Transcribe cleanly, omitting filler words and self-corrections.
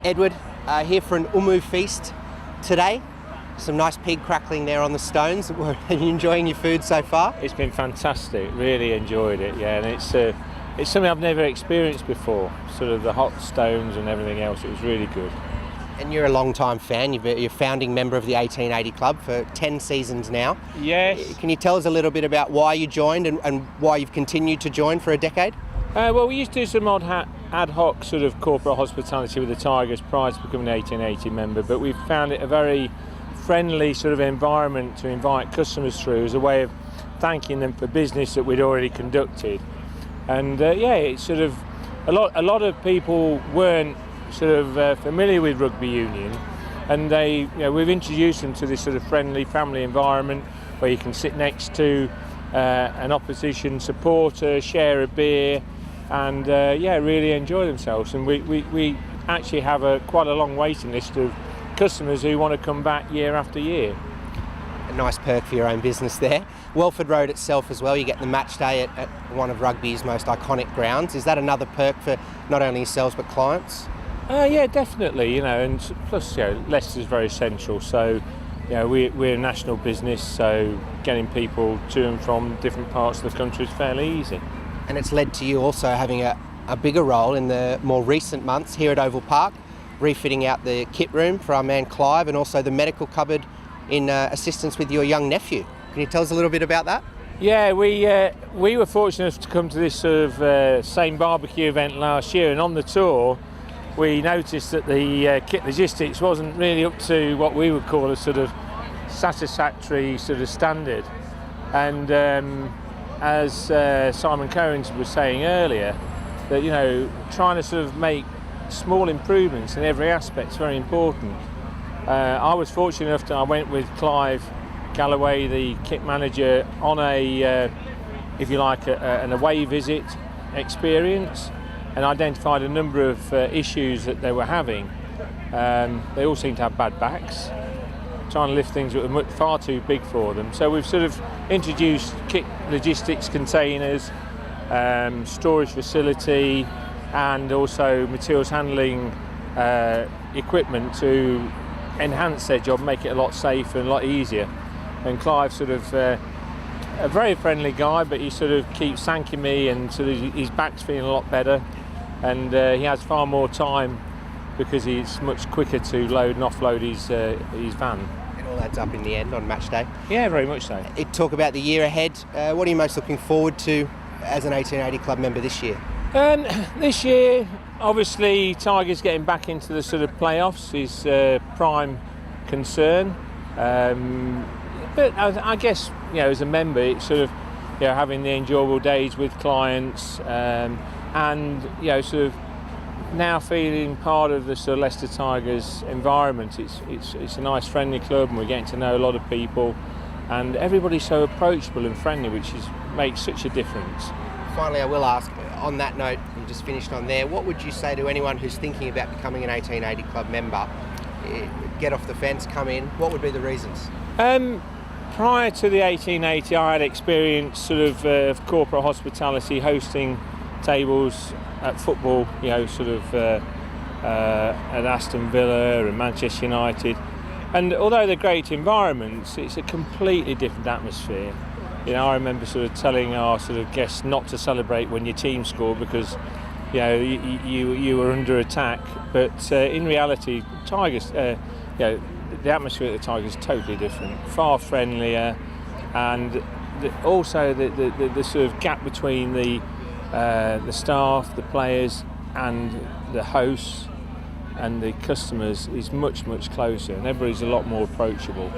Edward, here for an UMU feast today. Some nice pig crackling there on the stones. Are you enjoying your food so far? It's been fantastic, really enjoyed it, yeah, and it's something I've never experienced before, sort of the hot stones and everything else. It was really good. And you're a long-time fan, you're a founding member of the 1880 Club for 10 seasons now. Yes. Can you tell us a little bit about why you joined and why you've continued to join for a decade? Well, we used to do some ad hoc sort of corporate hospitality with the Tigers prior to becoming an 1880 member, but we've found it a very friendly sort of environment to invite customers through as a way of thanking them for business that we'd already conducted. And it's sort of a lot of people weren't sort of familiar with rugby union, and we've introduced them to this sort of friendly family environment where you can sit next to an opposition supporter, share a beer, and really enjoy themselves. And we actually have quite a long waiting list of customers who want to come back year after year. A nice perk for your own business there. Welford Road itself as well, you get the match day at one of rugby's most iconic grounds. Is that another perk for not only yourselves but clients? Yeah, definitely, and plus, Leicester's very central, so we're a national business, so getting people to and from different parts of the country is fairly easy. And it's led to you also having a bigger role in the more recent months here at Oval Park, refitting out the kit room for our man Clive and also the medical cupboard in assistance with your young nephew. Can you tell us a little bit about that? Yeah, we were fortunate enough to come to this sort of same barbecue event last year, and on the tour we noticed that the kit logistics wasn't really up to what we would call a sort of satisfactory sort of standard. And as Simon Cohen was saying earlier, that trying to sort of make small improvements in every aspect is very important. I was fortunate enough I went with Clive Galloway, the kit manager, on an away visit experience, and identified a number of issues that they were having. They all seemed to have bad backs, trying to lift things that were far too big for them. So we've sort of introduced kit logistics containers, storage facility, and also materials handling equipment to enhance their job, make it a lot safer and a lot easier. And Clive's sort of a very friendly guy, but he sort of keeps thanking me, and sort of his back's feeling a lot better, and he has far more time because it's much quicker to load and offload his van. It all adds up in the end on match day. Yeah, very much so. Talk about the year ahead. What are you most looking forward to as an 1880 Club member this year? This year, obviously, Tigers getting back into the sort of playoffs is prime concern. But I guess, as a member, it's sort of, having the enjoyable days with clients, and sort of now feeling part of the sort of Leicester Tigers environment. It's a nice, friendly club, and we're getting to know a lot of people, and everybody's so approachable and friendly, which makes such a difference. Finally, I will ask, on that note, you just finished on there, what would you say to anyone who's thinking about becoming an 1880 Club member? Get off the fence, come in. What would be the reasons? Prior to the 1880, I had experience sort of corporate hospitality, hosting tables at football, at Aston Villa and Manchester United. And although they're great environments, it's a completely different atmosphere. I remember sort of telling our sort of guests not to celebrate when your team scored because, you were under attack. But in reality, Tigers, the atmosphere at the Tigers is totally different, far friendlier, and also the sort of gap between the staff, the players, and the hosts and the customers is much, much closer, and everybody's a lot more approachable.